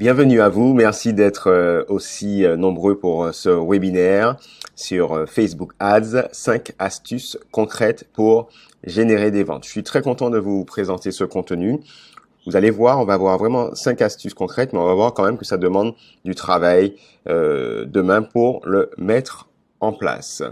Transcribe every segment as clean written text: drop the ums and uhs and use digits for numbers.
Bienvenue à vous, merci d'être aussi nombreux pour ce webinaire sur Facebook Ads, 5 astuces concrètes pour générer des ventes. Je suis très content de vous présenter ce contenu. Vous allez voir, on va voir vraiment 5 astuces concrètes, mais on va voir quand même que ça demande du travail demain pour le mettre en place.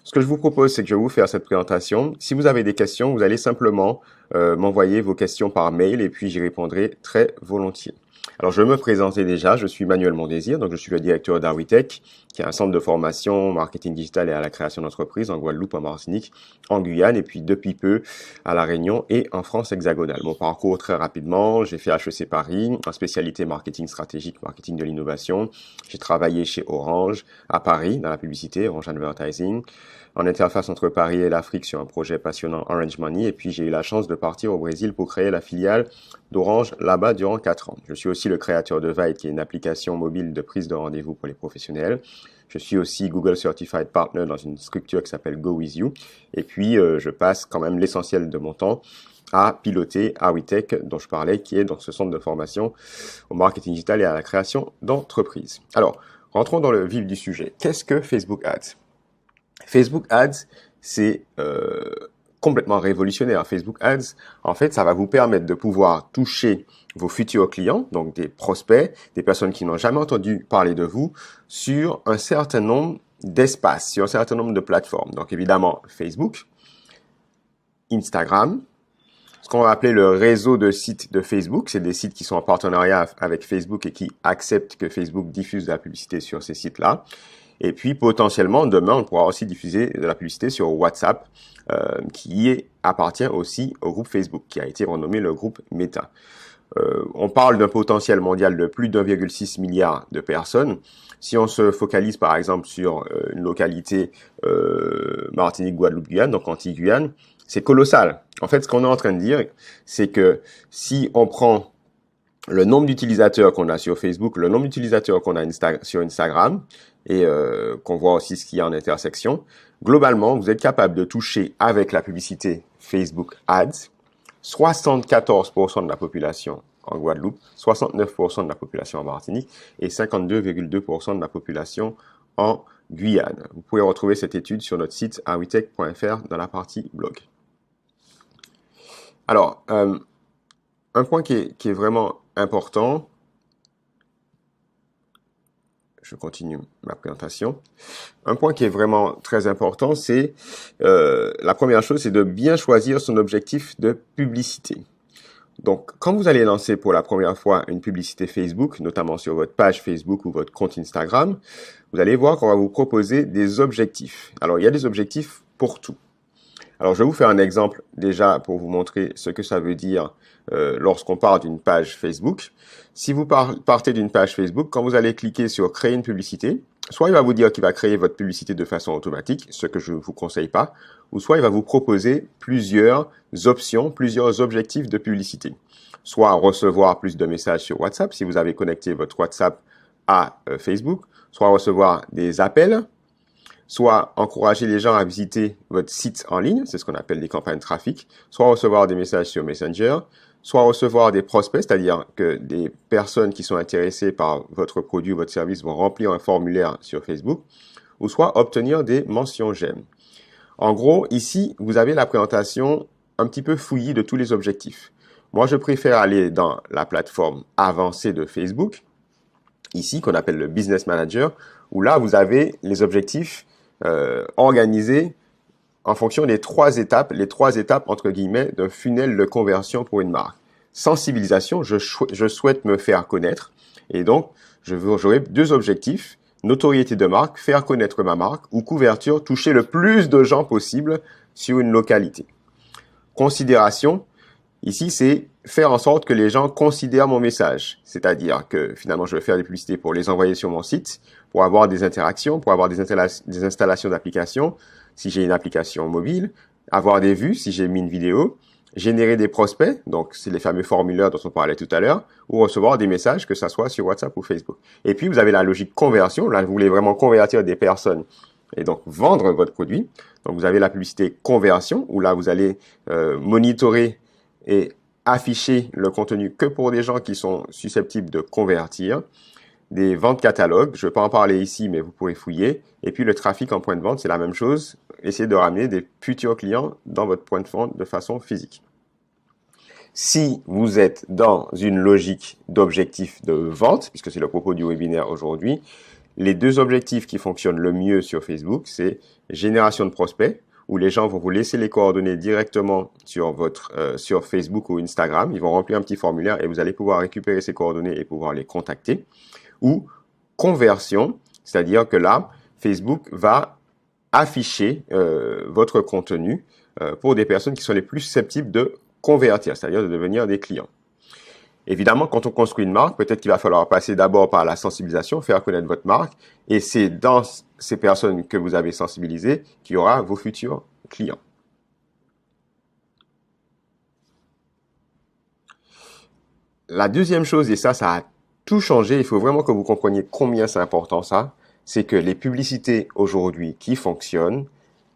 Ce que je vous propose, c'est que je vais vous faire cette présentation. Si vous avez des questions, vous allez simplement m'envoyer vos questions par mail et puis j'y répondrai très volontiers. Alors, je vais me présenter déjà. Je suis Manuel Mondésir, donc je suis le directeur d'Arwitech, qui est un centre de formation marketing digital et à la création d'entreprises en Guadeloupe, en Martinique, en Guyane et puis depuis peu à La Réunion et en France hexagonale. Mon parcours très rapidement, j'ai fait HEC Paris en spécialité marketing stratégique, marketing de l'innovation. J'ai travaillé chez Orange à Paris dans la publicité, Orange Advertising, en interface entre Paris et l'Afrique sur un projet passionnant Orange Money. Et puis, j'ai eu la chance de partir au Brésil pour créer la filiale d'Orange là-bas durant 4 ans. Je suis aussi le créateur de Vite, qui est une application mobile de prise de rendez-vous pour les professionnels. Je suis aussi Google Certified Partner dans une structure qui s'appelle Go With You. Et puis, je passe quand même l'essentiel de mon temps à piloter Arwitech, dont je parlais, qui est donc ce centre de formation au marketing digital et à la création d'entreprises. Alors, rentrons dans le vif du sujet. Qu'est-ce que Facebook Ads ? Facebook Ads, c'est complètement révolutionnaire. Facebook Ads, en fait, ça va vous permettre de pouvoir toucher vos futurs clients, donc des prospects, des personnes qui n'ont jamais entendu parler de vous, sur un certain nombre d'espaces, sur un certain nombre de plateformes. Donc évidemment, Facebook, Instagram, ce qu'on va appeler le réseau de sites de Facebook. C'est des sites qui sont en partenariat avec Facebook et qui acceptent que Facebook diffuse de la publicité sur ces sites-là. Et puis, potentiellement, demain, on pourra aussi diffuser de la publicité sur WhatsApp, qui appartient aussi au groupe Facebook, qui a été renommé le groupe Meta. On parle d'un potentiel mondial de plus d'1,6 milliard de personnes. Si on se focalise, par exemple, sur une localité Martinique, Guadeloupe, Guyane, donc Antilles-Guyane, c'est colossal. En fait, ce qu'on est en train de dire, c'est que si on prend le nombre d'utilisateurs qu'on a sur Facebook, le nombre d'utilisateurs qu'on a sur Instagram, et qu'on voit aussi ce qu'il y a en intersection, globalement, vous êtes capable de toucher avec la publicité Facebook Ads 74% de la population en Guadeloupe, 69% de la population en Martinique et 52,2% de la population en Guyane. Vous pouvez retrouver cette étude sur notre site arwitech.fr dans la partie blog. Alors, un point qui est vraiment important, je continue ma présentation. Un point qui est vraiment très important, c'est la première chose, c'est de bien choisir son objectif de publicité. Donc, quand vous allez lancer pour la première fois une publicité Facebook, notamment sur votre page Facebook ou votre compte Instagram, vous allez voir qu'on va vous proposer des objectifs. Alors, il y a des objectifs pour tout. Alors, je vais vous faire un exemple déjà pour vous montrer ce que ça veut dire lorsqu'on part d'une page Facebook. Si vous partez d'une page Facebook, quand vous allez cliquer sur créer une publicité, soit il va vous dire qu'il va créer votre publicité de façon automatique, ce que je ne vous conseille pas, ou soit il va vous proposer plusieurs options, plusieurs objectifs de publicité. Soit recevoir plus de messages sur WhatsApp, si vous avez connecté votre WhatsApp à Facebook, soit recevoir des appels, soit encourager les gens à visiter votre site en ligne, c'est ce qu'on appelle des campagnes de trafic, soit recevoir des messages sur Messenger, soit recevoir des prospects, c'est-à-dire que des personnes qui sont intéressées par votre produit ou votre service vont remplir un formulaire sur Facebook, ou soit obtenir des mentions j'aime. En gros, ici, vous avez la présentation un petit peu fouillie de tous les objectifs. Moi, je préfère aller dans la plateforme avancée de Facebook, ici, qu'on appelle le Business Manager, où là, vous avez les objectifs organisés en fonction des les 3 étapes entre guillemets d'un funnel de conversion pour une marque. Sensibilisation, je souhaite me faire connaître et donc j'aurai 2 objectifs, notoriété de marque, faire connaître ma marque ou couverture, toucher le plus de gens possible sur une localité. Considération, ici c'est faire en sorte que les gens considèrent mon message, c'est-à-dire que finalement je vais faire des publicités pour les envoyer sur mon site, pour avoir des interactions, pour avoir des installations d'applications, si j'ai une application mobile, avoir des vues si j'ai mis une vidéo, générer des prospects, donc c'est les fameux formulaires dont on parlait tout à l'heure, ou recevoir des messages, que ça soit sur WhatsApp ou Facebook. Et puis vous avez la logique conversion, là vous voulez vraiment convertir des personnes et donc vendre votre produit. Donc vous avez la publicité conversion, où là vous allez monitorer et afficher le contenu que pour des gens qui sont susceptibles de convertir. Des ventes catalogues, je ne vais pas en parler ici, mais vous pourrez fouiller. Et puis le trafic en point de vente, c'est la même chose. Essayez de ramener des futurs clients dans votre point de vente de façon physique. Si vous êtes dans une logique d'objectif de vente, puisque c'est le propos du webinaire aujourd'hui, les deux objectifs qui fonctionnent le mieux sur Facebook, c'est génération de prospects, où les gens vont vous laisser les coordonnées directement sur Facebook ou Instagram. Ils vont remplir un petit formulaire et vous allez pouvoir récupérer ces coordonnées et pouvoir les contacter. Ou conversion, c'est-à-dire que là, Facebook va afficher votre contenu pour des personnes qui sont les plus susceptibles de convertir, c'est-à-dire de devenir des clients. Évidemment, quand on construit une marque, peut-être qu'il va falloir passer d'abord par la sensibilisation, faire connaître votre marque, et c'est dans ces personnes que vous avez sensibilisées qu'il y aura vos futurs clients. La deuxième chose, et ça a tout changé, il faut vraiment que vous compreniez combien c'est important ça, c'est que les publicités aujourd'hui qui fonctionnent,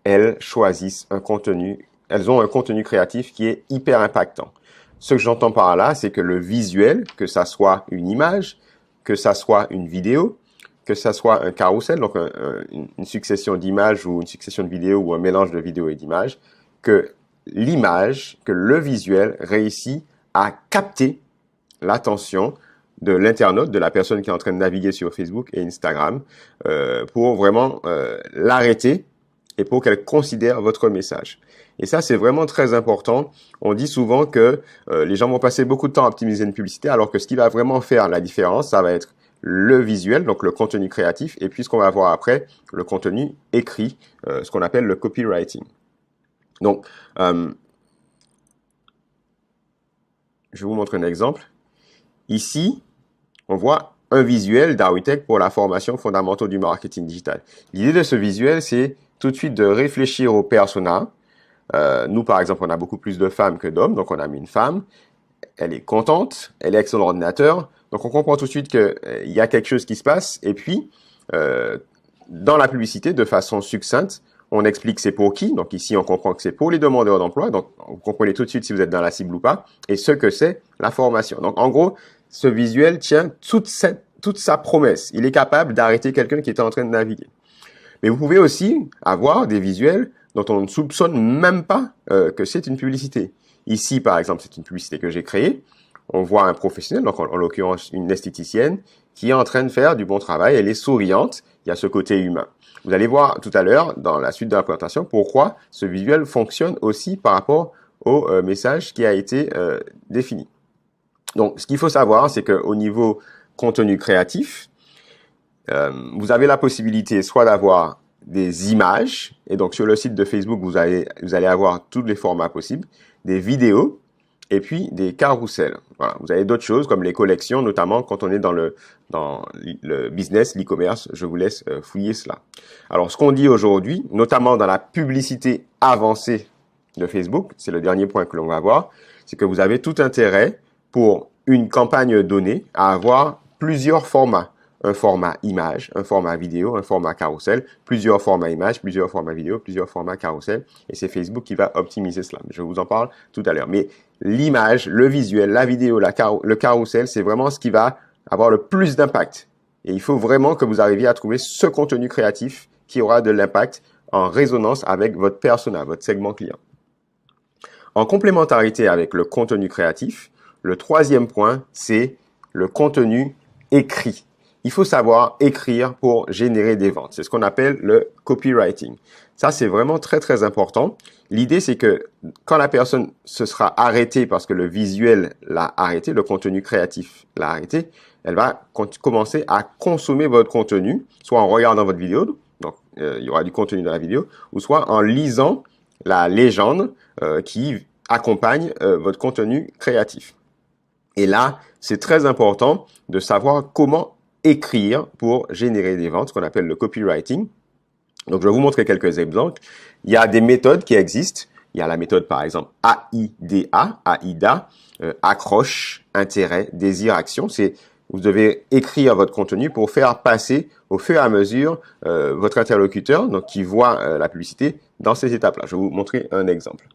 elles choisissent un contenu, elles ont un contenu créatif qui est hyper impactant. Ce que j'entends par là, c'est que le visuel, que ça soit une image, que ça soit une vidéo, que ça soit un carrousel, donc une succession d'images ou une succession de vidéos ou un mélange de vidéos et d'images, que l'image, que le visuel réussit à capter l'attention de l'internaute, de la personne qui est en train de naviguer sur Facebook et Instagram, pour vraiment l'arrêter et pour qu'elle considère votre message. Et ça, c'est vraiment très important. On dit souvent que les gens vont passer beaucoup de temps à optimiser une publicité, alors que ce qui va vraiment faire la différence, ça va être le visuel, donc le contenu créatif, et puis ce qu'on va voir après, le contenu écrit, ce qu'on appelle le copywriting. Donc, je vais vous montrer un exemple. Ici, on voit un visuel d'Awitech pour la formation fondamentaux du marketing digital. L'idée de ce visuel, c'est tout de suite de réfléchir au persona. Nous, par exemple, on a beaucoup plus de femmes que d'hommes, donc on a mis une femme. Elle est contente, elle est avec son ordinateur, donc on comprend tout de suite qu'il y a quelque chose qui se passe. Et puis, dans la publicité, de façon succincte, on explique c'est pour qui. Donc ici, on comprend que c'est pour les demandeurs d'emploi. Donc, vous comprenez tout de suite si vous êtes dans la cible ou pas. Et ce que c'est la formation. Donc, en gros, ce visuel tient toute sa promesse. Il est capable d'arrêter quelqu'un qui est en train de naviguer. Mais vous pouvez aussi avoir des visuels dont on ne soupçonne même pas que c'est une publicité. Ici, par exemple, c'est une publicité que j'ai créée. On voit un professionnel, donc en l'occurrence une esthéticienne, qui est en train de faire du bon travail. Elle est souriante. Il y a ce côté humain. Vous allez voir tout à l'heure, dans la suite de la présentation, pourquoi ce visuel fonctionne aussi par rapport au message qui a été défini. Donc, ce qu'il faut savoir, c'est qu'au niveau contenu créatif, vous avez la possibilité soit d'avoir des images, et donc sur le site de Facebook, vous allez avoir tous les formats possibles, des vidéos, et puis des carousels. Voilà. Vous avez d'autres choses comme les collections, notamment quand on est dans le business, l'e-commerce. Je vous laisse fouiller cela. Alors, ce qu'on dit aujourd'hui, notamment dans la publicité avancée de Facebook, c'est le dernier point que l'on va voir, c'est que vous avez tout intérêt pour une campagne donnée à avoir plusieurs formats. Un format image, un format vidéo, un format carrousel, plusieurs formats images, plusieurs formats vidéo, plusieurs formats carrousel. Et c'est Facebook qui va optimiser cela. Je vous en parle tout à l'heure. Mais l'image, le visuel, la vidéo, le carrousel, c'est vraiment ce qui va avoir le plus d'impact. Et il faut vraiment que vous arriviez à trouver ce contenu créatif qui aura de l'impact en résonance avec votre persona, votre segment client. En complémentarité avec le contenu créatif, le troisième point, c'est le contenu écrit. Il faut savoir écrire pour générer des ventes. C'est ce qu'on appelle le copywriting. Ça, c'est vraiment très, très important. L'idée, c'est que quand la personne se sera arrêtée parce que le visuel l'a arrêté, le contenu créatif l'a arrêté, elle va commencer à consommer votre contenu, soit en regardant votre vidéo, donc il y aura du contenu dans la vidéo, ou soit en lisant la légende qui accompagne votre contenu créatif. Et là, c'est très important de savoir comment écrire pour générer des ventes, ce qu'on appelle le copywriting. Donc, je vais vous montrer quelques exemples. Il y a des méthodes qui existent. Il y a la méthode, par exemple, AIDA, accroche, intérêt, désir, action. Vous devez écrire votre contenu pour faire passer au fur et à mesure votre interlocuteur, donc qui voit la publicité dans ces étapes-là. Je vais vous montrer un exemple.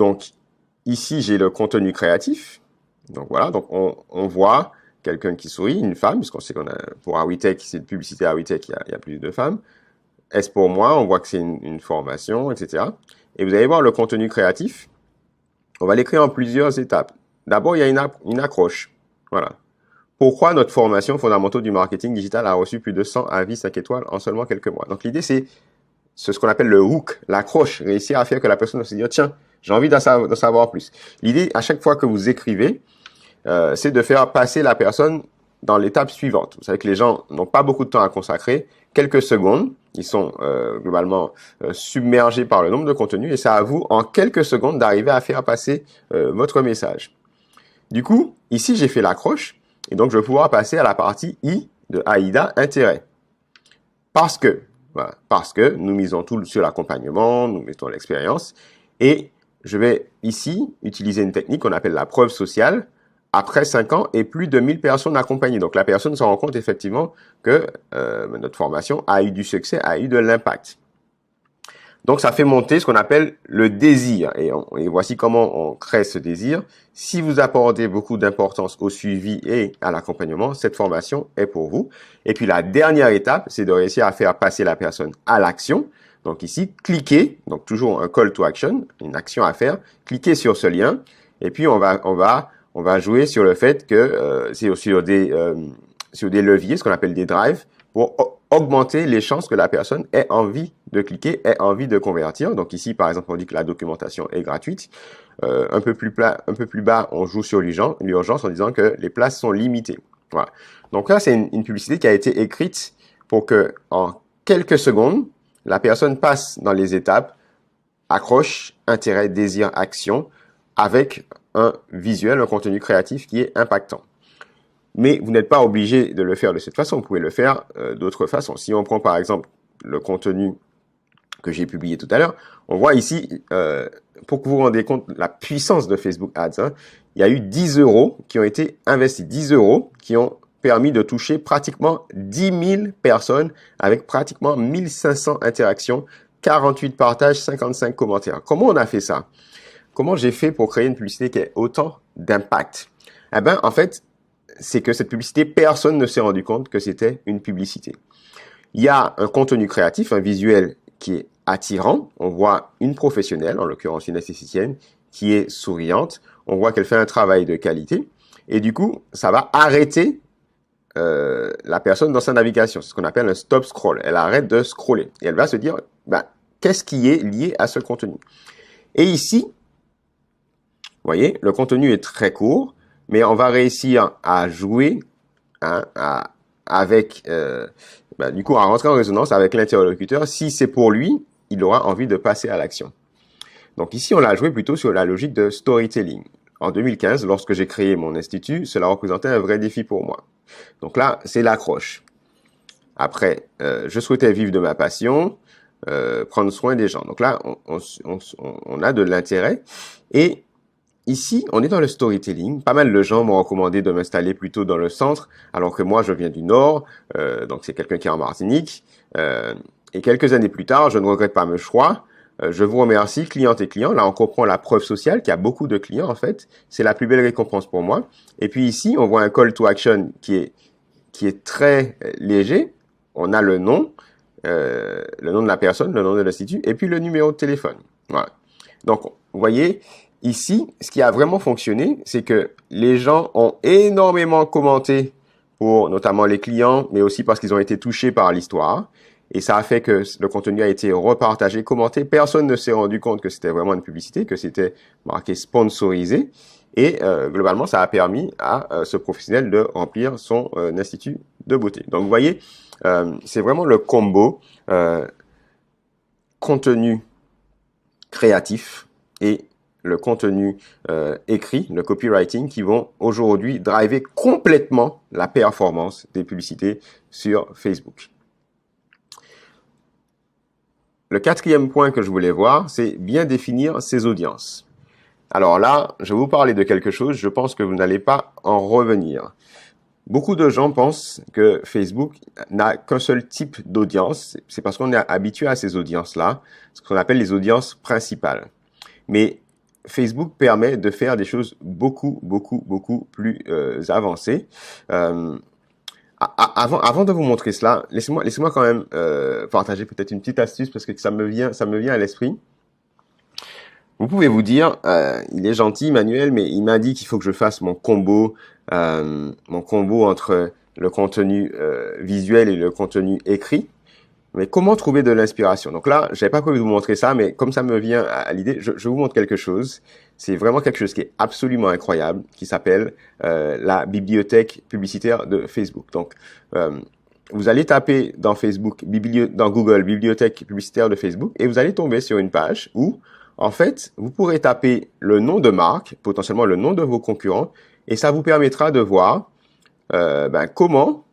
Donc, ici, j'ai le contenu créatif. Donc, voilà. Donc, on voit quelqu'un qui sourit, une femme, puisqu'on sait qu'on a, pour Awitech, c'est une publicité Awitech, il y a plus de femmes. Est-ce pour moi? On voit que c'est une formation, etc. Et vous allez voir le contenu créatif. On va l'écrire en plusieurs étapes. D'abord, il y a une accroche. Voilà. Pourquoi notre formation fondamentaux du marketing digital a reçu plus de 100 avis 5 étoiles en seulement quelques mois? Donc, l'idée, c'est ce qu'on appelle le hook, l'accroche, réussir à faire que la personne se dise, tiens, j'ai envie d'en savoir plus. L'idée, à chaque fois que vous écrivez, c'est de faire passer la personne dans l'étape suivante. Vous savez que les gens n'ont pas beaucoup de temps à consacrer, quelques secondes, ils sont globalement submergés par le nombre de contenus et c'est à vous, en quelques secondes, d'arriver à faire passer votre message. Du coup, ici, j'ai fait l'accroche et donc je vais pouvoir passer à la partie I de AIDA, intérêt. Parce que nous misons tout sur l'accompagnement, nous mettons l'expérience et je vais ici utiliser une technique qu'on appelle la preuve sociale. Après 5 ans et plus de 1000 personnes accompagnées. Donc, la personne se rend compte effectivement que notre formation a eu du succès, a eu de l'impact. Donc, ça fait monter ce qu'on appelle le désir. Et voici comment on crée ce désir. Si vous apportez beaucoup d'importance au suivi et à l'accompagnement, cette formation est pour vous. Et puis, la dernière étape, c'est de réussir à faire passer la personne à l'action. Donc, ici, cliquez. Donc, toujours un call to action, une action à faire. Cliquez sur ce lien. Et puis, on va jouer sur le fait que c'est sur des leviers, ce qu'on appelle des drives, pour augmenter les chances que la personne ait envie de cliquer, ait envie de convertir. Donc ici, par exemple, on dit que la documentation est gratuite. Un peu plus bas, on joue sur l'urgence en disant que les places sont limitées. Voilà. Donc là, c'est une publicité qui a été écrite pour que, en quelques secondes, la personne passe dans les étapes accroche, intérêt, désir, action, avec un visuel, un contenu créatif qui est impactant. Mais vous n'êtes pas obligé de le faire de cette façon, vous pouvez le faire d'autres façons. Si on prend par exemple le contenu que j'ai publié tout à l'heure, on voit ici, pour que vous vous rendiez compte de la puissance de Facebook Ads, il y a eu 10 € qui ont été investis, 10 € qui ont permis de toucher pratiquement 10 000 personnes avec pratiquement 1500 interactions, 48 partages, 55 commentaires. Comment on a fait ça? Comment j'ai fait pour créer une publicité qui ait autant d'impact? Eh ben, en fait, c'est que cette publicité, personne ne s'est rendu compte que c'était une publicité. Il y a un contenu créatif, un visuel qui est attirant. On voit une professionnelle, en l'occurrence une esthéticienne, qui est souriante. On voit qu'elle fait un travail de qualité. Et du coup, ça va arrêter la personne dans sa navigation. C'est ce qu'on appelle un stop scroll. Elle arrête de scroller. Et elle va se dire, qu'est-ce qui est lié à ce contenu? Et ici, vous voyez, le contenu est très court, mais on va réussir à jouer avec, du coup, à rentrer en résonance avec l'interlocuteur. Si c'est pour lui, il aura envie de passer à l'action. Donc ici, on l'a joué plutôt sur la logique de storytelling. En 2015, lorsque j'ai créé mon institut, cela représentait un vrai défi pour moi. Donc là, c'est l'accroche. Après, je souhaitais vivre de ma passion, prendre soin des gens. Donc là, on a de l'intérêt. Et ici, on est dans le storytelling. Pas mal de gens m'ont recommandé de m'installer plutôt dans le centre, alors que moi, je viens du Nord. Donc c'est quelqu'un qui est en Martinique. Et quelques années plus tard, je ne regrette pas mes choix. Je vous remercie, clientes et clients. Là, on comprend la preuve sociale, qu'il y a beaucoup de clients, en fait. C'est la plus belle récompense pour moi. Et puis ici, on voit un call to action qui est très léger. On a le nom de la personne, le nom de l'institut, et puis le numéro de téléphone. Voilà. Donc, vous voyez, ici, ce qui a vraiment fonctionné, c'est que les gens ont énormément commenté pour notamment les clients, mais aussi parce qu'ils ont été touchés par l'histoire. Et ça a fait que le contenu a été repartagé, commenté. Personne ne s'est rendu compte que c'était vraiment une publicité, que c'était marqué sponsorisé. Et globalement, ça a permis à ce professionnel de remplir son institut de beauté. Donc, vous voyez, c'est vraiment le combo contenu créatif et le contenu écrit, le copywriting, qui vont aujourd'hui driver complètement la performance des publicités sur Facebook. Le quatrième point que je voulais voir, c'est bien définir ses audiences. Alors là, je vais vous parler de quelque chose, je pense que vous n'allez pas en revenir. Beaucoup de gens pensent que Facebook n'a qu'un seul type d'audience. C'est parce qu'on est habitué à ces audiences-là, ce qu'on appelle les audiences principales. Mais Facebook permet de faire des choses beaucoup plus avancées. Avant de vous montrer cela, laissez-moi quand même partager peut-être une petite astuce parce que ça me vient à l'esprit. Vous pouvez vous dire, il est gentil, Manuel, mais il m'a dit qu'il faut que je fasse mon combo entre le contenu visuel et le contenu écrit. Mais comment trouver de l'inspiration? Donc là, j'avais pas prévu de vous montrer ça, mais comme ça me vient à l'idée, je vous montre quelque chose. C'est vraiment quelque chose qui est absolument incroyable, qui s'appelle la bibliothèque publicitaire de Facebook. Donc, vous allez taper dans dans Google, bibliothèque publicitaire de Facebook, et vous allez tomber sur une page où, en fait, vous pourrez taper le nom de marque, potentiellement le nom de vos concurrents, et ça vous permettra de voir comment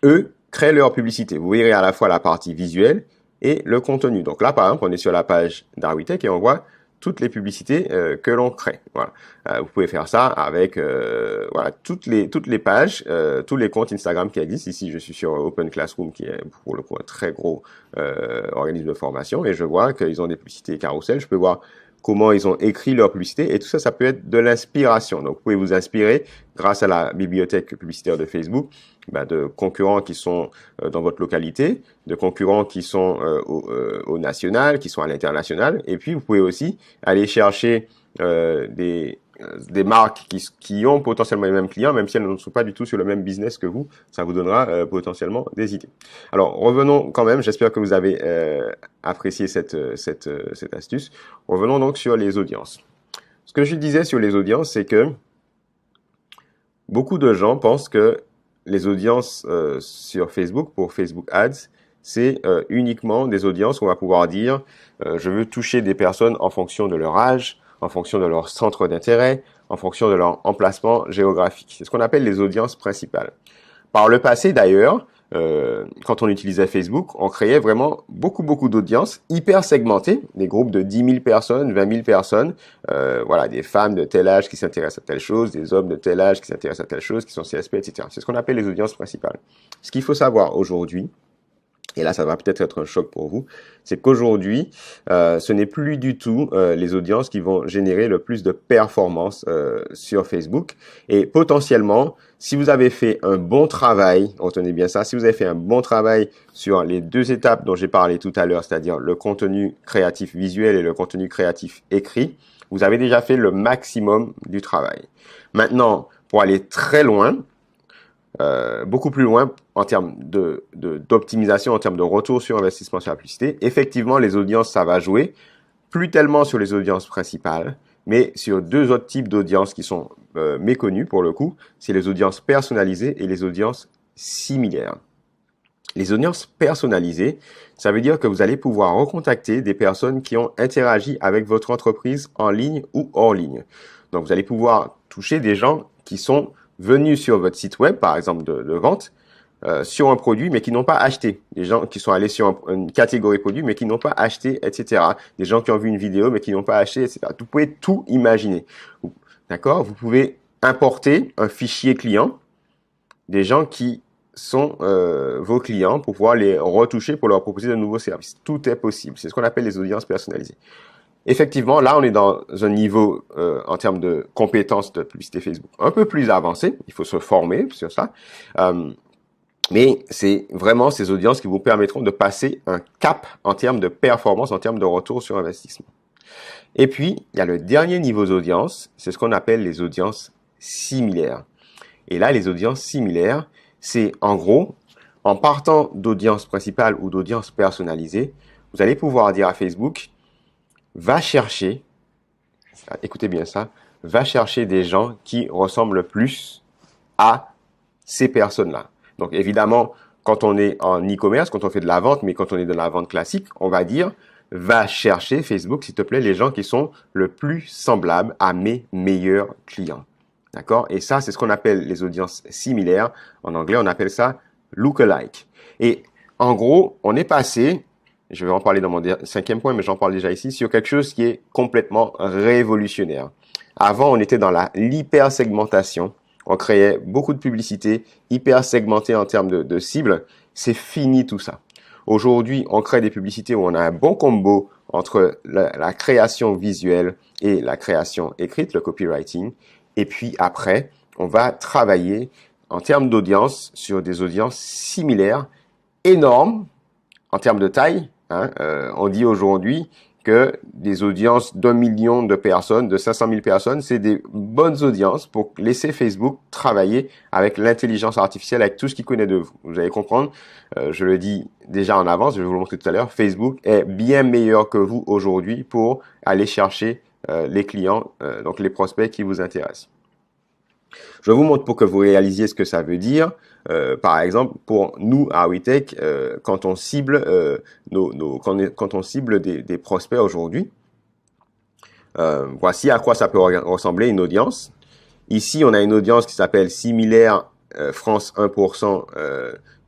eux créent leur publicité. Vous verrez à la fois la partie visuelle et le contenu. Donc là, par exemple, on est sur la page d'Arwitech et on voit toutes les publicités que l'on crée. Voilà. Vous pouvez faire ça avec voilà toutes les pages, tous les comptes Instagram qui existent. Ici, je suis sur Open Classroom, qui est pour le coup un très gros organisme de formation, et je vois qu'ils ont des publicités carousel. Je peux voir comment ils ont écrit leur publicité, et tout ça, ça peut être de l'inspiration. Donc, vous pouvez vous inspirer grâce à la bibliothèque publicitaire de Facebook, de concurrents qui sont dans votre localité, de concurrents qui sont au national, qui sont à l'international, et puis vous pouvez aussi aller chercher des marques qui ont potentiellement les mêmes clients, même si elles ne sont pas du tout sur le même business que vous. Ça vous donnera potentiellement des idées. Alors, revenons quand même, j'espère que vous avez apprécié cette astuce. Revenons donc sur les audiences. Ce que je disais sur les audiences, c'est que beaucoup de gens pensent que les audiences sur Facebook, pour Facebook Ads, c'est uniquement des audiences où on va pouvoir dire je veux toucher des personnes en fonction de leur âge, en fonction de leur centre d'intérêt, en fonction de leur emplacement géographique. C'est ce qu'on appelle les audiences principales. Par le passé d'ailleurs, quand on utilisait Facebook, on créait vraiment beaucoup d'audiences hyper segmentées, des groupes de 10 000 personnes, 20 000 personnes, voilà, des femmes de tel âge qui s'intéressent à telle chose, des hommes de tel âge qui s'intéressent à telle chose, qui sont CSP, etc. C'est ce qu'on appelle les audiences principales. Ce qu'il faut savoir aujourd'hui, et là ça va peut-être être un choc pour vous, c'est qu'aujourd'hui, ce n'est plus du tout les audiences qui vont générer le plus de performance sur Facebook. Et potentiellement, si vous avez fait un bon travail, retenez bien ça, si vous avez fait un bon travail sur les deux étapes dont j'ai parlé tout à l'heure, c'est-à-dire le contenu créatif visuel et le contenu créatif écrit, vous avez déjà fait le maximum du travail. Maintenant, pour aller très loin, beaucoup plus loin en termes d'optimisation, en termes de retour sur investissement sur la publicité. Effectivement, les audiences, ça va jouer, plus tellement sur les audiences principales, mais sur deux autres types d'audiences qui sont méconnues pour le coup, c'est les audiences personnalisées et les audiences similaires. Les audiences personnalisées, ça veut dire que vous allez pouvoir recontacter des personnes qui ont interagi avec votre entreprise en ligne ou hors ligne. Donc, vous allez pouvoir toucher des gens qui sont venus sur votre site web, par exemple de vente, sur un produit, mais qui n'ont pas acheté. Des gens qui sont allés sur une catégorie produit, mais qui n'ont pas acheté, etc. Des gens qui ont vu une vidéo, mais qui n'ont pas acheté, etc. Vous pouvez tout imaginer. D'accord? Vous pouvez importer un fichier client des gens qui sont vos clients pour pouvoir les retoucher pour leur proposer de nouveaux services. Tout est possible. C'est ce qu'on appelle les audiences personnalisées. Effectivement, là, on est dans un niveau en termes de compétences de publicité Facebook un peu plus avancé. Il faut se former sur ça. Mais c'est vraiment ces audiences qui vous permettront de passer un cap en termes de performance, en termes de retour sur investissement. Et puis, il y a le dernier niveau d'audience, c'est ce qu'on appelle les audiences similaires. Et là, les audiences similaires, c'est en gros, en partant d'audience principale ou d'audience personnalisée, vous allez pouvoir dire à Facebook, va chercher, écoutez bien ça, va chercher des gens qui ressemblent le plus à ces personnes-là. Donc évidemment, quand on est en e-commerce, quand on fait de la vente, mais quand on est dans la vente classique, on va dire, va chercher Facebook, s'il te plaît, les gens qui sont le plus semblables à mes meilleurs clients. D'accord? Et ça, c'est ce qu'on appelle les audiences similaires. En anglais, on appelle ça lookalike. Et en gros, on est passé, je vais en parler dans mon cinquième point, mais j'en parle déjà ici, sur quelque chose qui est complètement révolutionnaire. Avant, on était dans l'hyper-segmentation. On créait beaucoup de publicités hyper segmentées en termes de cibles. C'est fini tout ça. Aujourd'hui, on crée des publicités où on a un bon combo entre la création visuelle et la création écrite, le copywriting. Et puis après, on va travailler en termes d'audience sur des audiences similaires, énormes en termes de taille. On dit aujourd'hui que des audiences d'1 million de personnes, de 500 000 personnes, c'est des bonnes audiences pour laisser Facebook travailler avec l'intelligence artificielle, avec tout ce qu'il connaît de vous. Vous allez comprendre, je le dis déjà en avance, je vais vous le montrer tout à l'heure, Facebook est bien meilleur que vous aujourd'hui pour aller chercher les clients, donc les prospects qui vous intéressent. Je vous montre pour que vous réalisiez ce que ça veut dire. Par exemple, pour nous à WeTech, quand on cible quand on cible des prospects aujourd'hui, voici à quoi ça peut ressembler une audience. Ici, on a une audience qui s'appelle similaire France 1%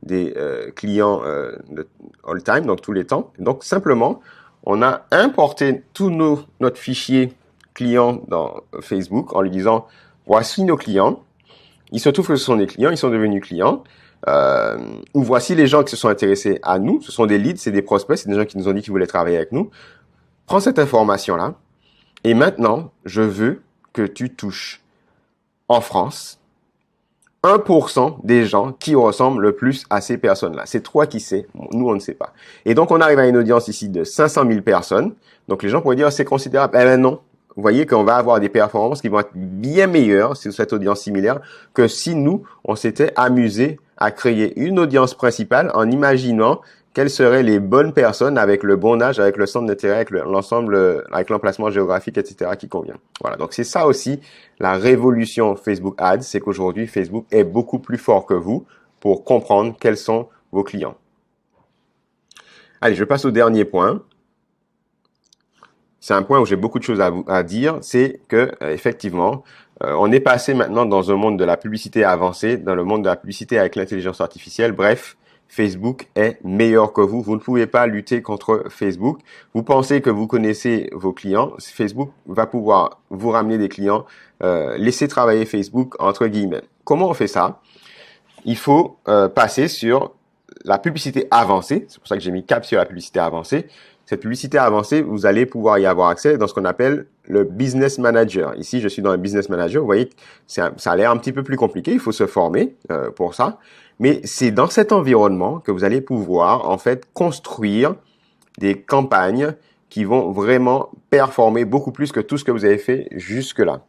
des clients de all time, donc tous les temps. Donc simplement, on a importé tout notre fichier client dans Facebook en lui disant voici nos clients. Il se trouve que ce sont des clients, ils sont devenus clients. Ou voici les gens qui se sont intéressés à nous. Ce sont des leads, c'est des prospects, c'est des gens qui nous ont dit qu'ils voulaient travailler avec nous. Prends cette information-là et maintenant, je veux que tu touches en France 1% des gens qui ressemblent le plus à ces personnes-là. C'est toi qui sais, nous on ne sait pas. Et donc on arrive à une audience ici de 500 000 personnes. Donc les gens pourraient dire c'est considérable. Eh ben non. Vous voyez qu'on va avoir des performances qui vont être bien meilleures sur cette audience similaire que si nous, on s'était amusé à créer une audience principale en imaginant quelles seraient les bonnes personnes avec le bon âge, avec le centre d'intérêt, avec l'ensemble, avec l'emplacement géographique, etc. qui convient. Voilà. Donc c'est ça aussi la révolution Facebook Ads, c'est qu'aujourd'hui Facebook est beaucoup plus fort que vous pour comprendre quels sont vos clients. Allez, je passe au dernier point. C'est un point où j'ai beaucoup de choses à dire, c'est que effectivement, on est passé maintenant dans un monde de la publicité avancée, dans le monde de la publicité avec l'intelligence artificielle. Bref, Facebook est meilleur que vous. Vous ne pouvez pas lutter contre Facebook. Vous pensez que vous connaissez vos clients. Facebook va pouvoir vous ramener des clients. Laissez travailler Facebook entre guillemets. Comment on fait ça? Il faut passer sur la publicité avancée. C'est pour ça que j'ai mis cap sur la publicité avancée. Cette publicité avancée, vous allez pouvoir y avoir accès dans ce qu'on appelle le Business Manager. Ici, je suis dans le Business Manager. Vous voyez, ça a l'air un petit peu plus compliqué. Il faut se former pour ça. Mais c'est dans cet environnement que vous allez pouvoir, en fait, construire des campagnes qui vont vraiment performer beaucoup plus que tout ce que vous avez fait jusque-là.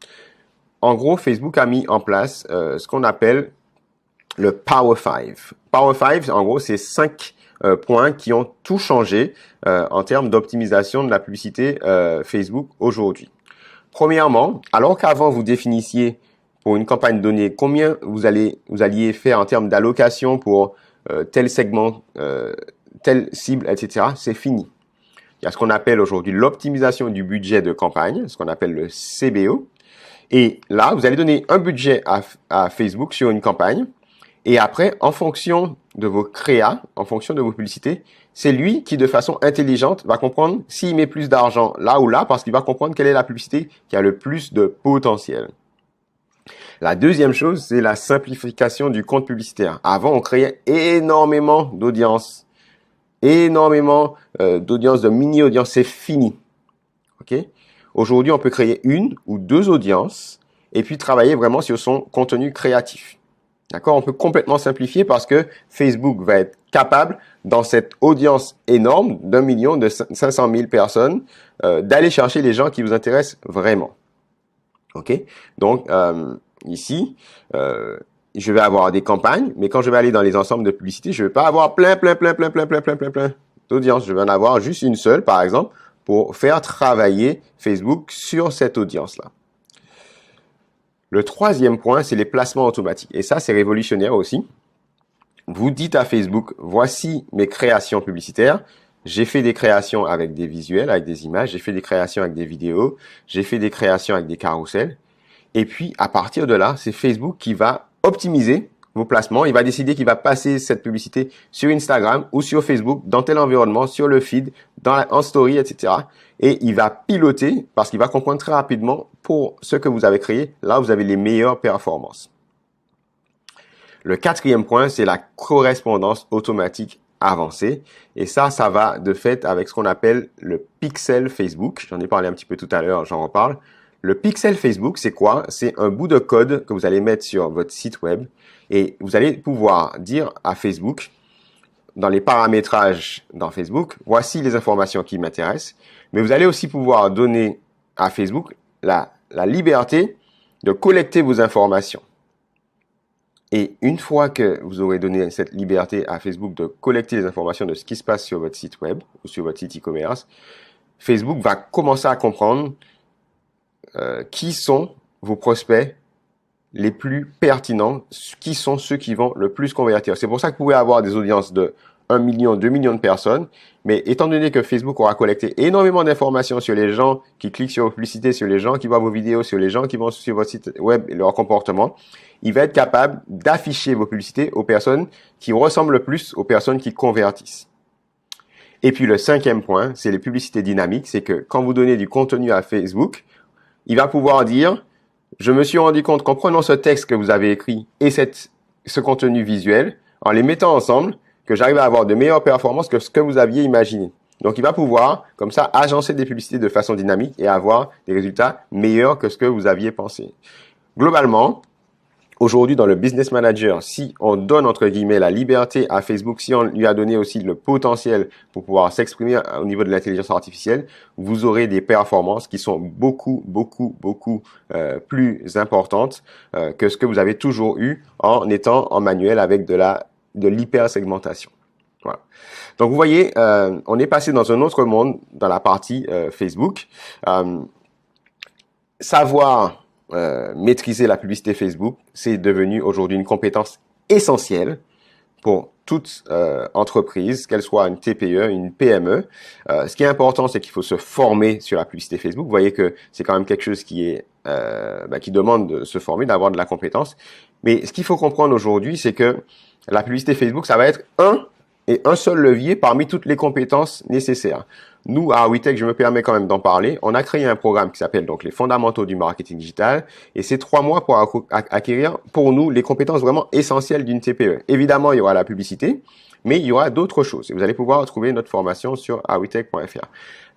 En gros, Facebook a mis en place ce qu'on appelle le Power 5. Power 5, en gros, c'est 5 points qui ont tout changé en termes d'optimisation de la publicité Facebook aujourd'hui. Premièrement, alors qu'avant vous définissiez pour une campagne donnée combien vous alliez faire en termes d'allocation pour tel segment, telle cible, etc., c'est fini. Il y a ce qu'on appelle aujourd'hui l'optimisation du budget de campagne, ce qu'on appelle le CBO. Et là, vous allez donner un budget à Facebook sur une campagne. Et après, en fonction de vos créas, en fonction de vos publicités, c'est lui qui, de façon intelligente, va comprendre s'il met plus d'argent là ou là, parce qu'il va comprendre quelle est la publicité qui a le plus de potentiel. La deuxième chose, c'est la simplification du compte publicitaire. Avant, on créait énormément d'audience, de mini-audience. C'est fini. Ok? Aujourd'hui, on peut créer une ou deux audiences et puis travailler vraiment sur son contenu créatif. D'accord? On peut complètement simplifier parce que Facebook va être capable, dans cette audience énorme d'1 million, de 500 000 personnes, d'aller chercher les gens qui vous intéressent vraiment. OK? Donc, ici, je vais avoir des campagnes, mais quand je vais aller dans les ensembles de publicité, je ne vais pas avoir plein d'audience. Je vais en avoir juste une seule, par exemple, pour faire travailler Facebook sur cette audience-là. Le troisième point, c'est les placements automatiques. Et ça, c'est révolutionnaire aussi. Vous dites à Facebook, voici mes créations publicitaires. J'ai fait des créations avec des visuels, avec des images. J'ai fait des créations avec des vidéos. J'ai fait des créations avec des carousels. Et puis, à partir de là, c'est Facebook qui va optimiser vos placements. Il va décider qu'il va passer cette publicité sur Instagram ou sur Facebook, dans tel environnement, sur le feed, en story, etc. Et il va piloter parce qu'il va comprendre très rapidement pour ce que vous avez créé. Là, vous avez les meilleures performances. Le quatrième point, c'est la correspondance automatique avancé. Et ça va de fait avec ce qu'on appelle le pixel Facebook. J'en ai parlé un petit peu tout à l'heure, j'en reparle. Le pixel Facebook, c'est quoi? C'est un bout de code que vous allez mettre sur votre site web et vous allez pouvoir dire à Facebook, dans les paramétrages dans Facebook, voici les informations qui m'intéressent. Mais vous allez aussi pouvoir donner à Facebook la liberté de collecter vos informations. Et une fois que vous aurez donné cette liberté à Facebook de collecter les informations de ce qui se passe sur votre site web ou sur votre site e-commerce, Facebook va commencer à comprendre qui sont vos prospects les plus pertinents, qui sont ceux qui vont le plus convertir. C'est pour ça que vous pouvez avoir des audiences de 1 million, 2 millions de personnes, mais étant donné que Facebook aura collecté énormément d'informations sur les gens qui cliquent sur vos publicités, sur les gens qui voient vos vidéos, sur les gens qui vont sur votre site web et leur comportement, il va être capable d'afficher vos publicités aux personnes qui ressemblent le plus aux personnes qui convertissent. Et puis le 5e point, c'est les publicités dynamiques, c'est que quand vous donnez du contenu à Facebook, il va pouvoir dire, je me suis rendu compte qu'en prenant ce texte que vous avez écrit et ce contenu visuel, en les mettant ensemble, que j'arrive à avoir de meilleures performances que ce que vous aviez imaginé. Donc, il va pouvoir, comme ça, agencer des publicités de façon dynamique et avoir des résultats meilleurs que ce que vous aviez pensé. Globalement, aujourd'hui, dans le Business Manager, si on donne, entre guillemets, la liberté à Facebook, si on lui a donné aussi le potentiel pour pouvoir s'exprimer au niveau de l'intelligence artificielle, vous aurez des performances qui sont beaucoup plus importantes que ce que vous avez toujours eu en étant en manuel avec de l'hyper-segmentation. Voilà. Donc, vous voyez, on est passé dans un autre monde dans la partie Facebook. Savoir maîtriser la publicité Facebook, c'est devenu aujourd'hui une compétence essentielle pour toute entreprise, qu'elle soit une TPE, une PME. Ce qui est important, c'est qu'il faut se former sur la publicité Facebook. Vous voyez que c'est quand même quelque chose qui demande de se former, d'avoir de la compétence. Mais ce qu'il faut comprendre aujourd'hui, c'est que la publicité Facebook, ça va être un seul levier parmi toutes les compétences nécessaires. Nous, à Awitech, je me permets quand même d'en parler. On a créé un programme qui s'appelle donc les fondamentaux du marketing digital et c'est 3 mois pour acquérir pour nous les compétences vraiment essentielles d'une TPE. Évidemment, il y aura la publicité, mais il y aura d'autres choses. Et vous allez pouvoir trouver notre formation sur awitech.fr.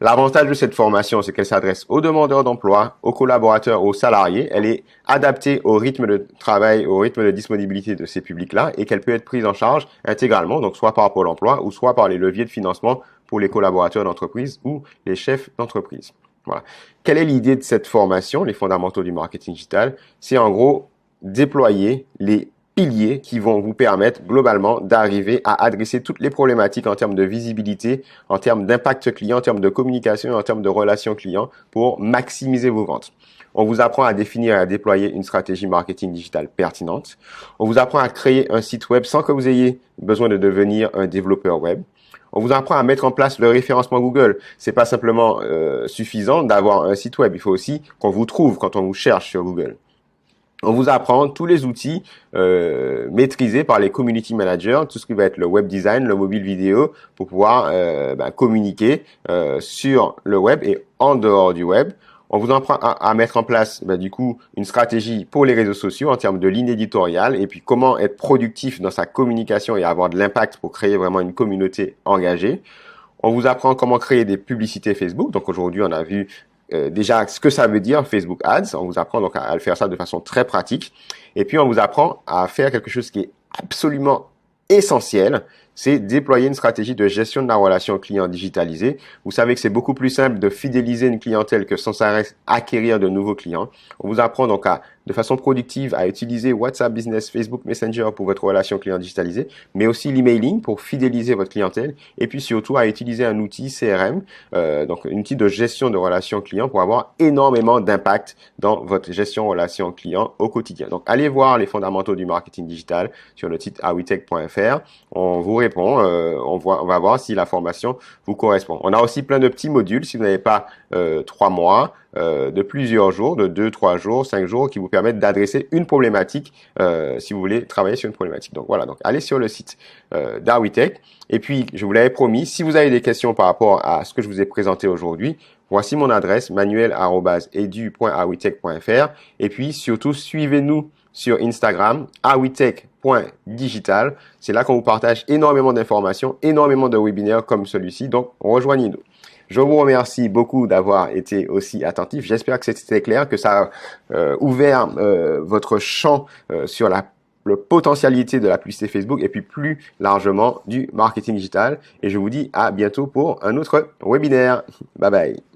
L'avantage de cette formation, c'est qu'elle s'adresse aux demandeurs d'emploi, aux collaborateurs, aux salariés. Elle est adaptée au rythme de travail, au rythme de disponibilité de ces publics-là et qu'elle peut être prise en charge intégralement, donc soit par Pôle emploi ou soit par les leviers de financement pour les collaborateurs d'entreprise ou les chefs d'entreprise. Voilà. Quelle est l'idée de cette formation, les fondamentaux du marketing digital? C'est en gros déployer les piliers qui vont vous permettre globalement d'arriver à adresser toutes les problématiques en termes de visibilité, en termes d'impact client, en termes de communication, en termes de relations clients pour maximiser vos ventes. On vous apprend à définir et à déployer une stratégie marketing digital pertinente. On vous apprend à créer un site web sans que vous ayez besoin de devenir un développeur web. On vous apprend à mettre en place le référencement Google. C'est pas simplement suffisant d'avoir un site web. Il faut aussi qu'on vous trouve quand on vous cherche sur Google. On vous apprend tous les outils maîtrisés par les community managers, tout ce qui va être le web design, le mobile vidéo, pour pouvoir communiquer sur le web et en dehors du web. On vous apprend à mettre en place du coup une stratégie pour les réseaux sociaux en termes de ligne éditoriale et puis comment être productif dans sa communication et avoir de l'impact pour créer vraiment une communauté engagée. On vous apprend comment créer des publicités Facebook. Donc aujourd'hui, on a vu déjà ce que ça veut dire Facebook Ads. On vous apprend donc à le faire ça de façon très pratique. Et puis on vous apprend à faire quelque chose qui est absolument essentiel, c'est déployer une stratégie de gestion de la relation client digitalisée. Vous savez que c'est beaucoup plus simple de fidéliser une clientèle que sans arrêt acquérir de nouveaux clients. On vous apprend donc de façon productive à utiliser WhatsApp Business, Facebook Messenger pour votre relation client digitalisée, mais aussi l'emailing pour fidéliser votre clientèle et puis surtout à utiliser un outil CRM, donc un outil de gestion de relations clients pour avoir énormément d'impact dans votre gestion relation client au quotidien. Donc allez voir les fondamentaux du marketing digital sur le site awitech.fr. On vous répond, on va voir si la formation vous correspond. On a aussi plein de petits modules si vous n'avez pas 3 mois, de plusieurs jours, de 2, 3 jours, 5 jours qui vous permettent d'adresser une problématique si vous voulez travailler sur une problématique. Donc voilà, donc allez sur le site d'Awitech. Et puis, je vous l'avais promis, si vous avez des questions par rapport à ce que je vous ai présenté aujourd'hui, voici mon adresse manuel@edu.awitech.fr. Et puis surtout, suivez-nous sur Instagram, awitech.digital. C'est là qu'on vous partage énormément d'informations, énormément de webinaires comme celui-ci. Donc, rejoignez-nous. Je vous remercie beaucoup d'avoir été aussi attentif. J'espère que c'était clair, que ça a ouvert votre champ sur la potentialité de la publicité Facebook et puis plus largement du marketing digital. Et je vous dis à bientôt pour un autre webinaire. Bye bye.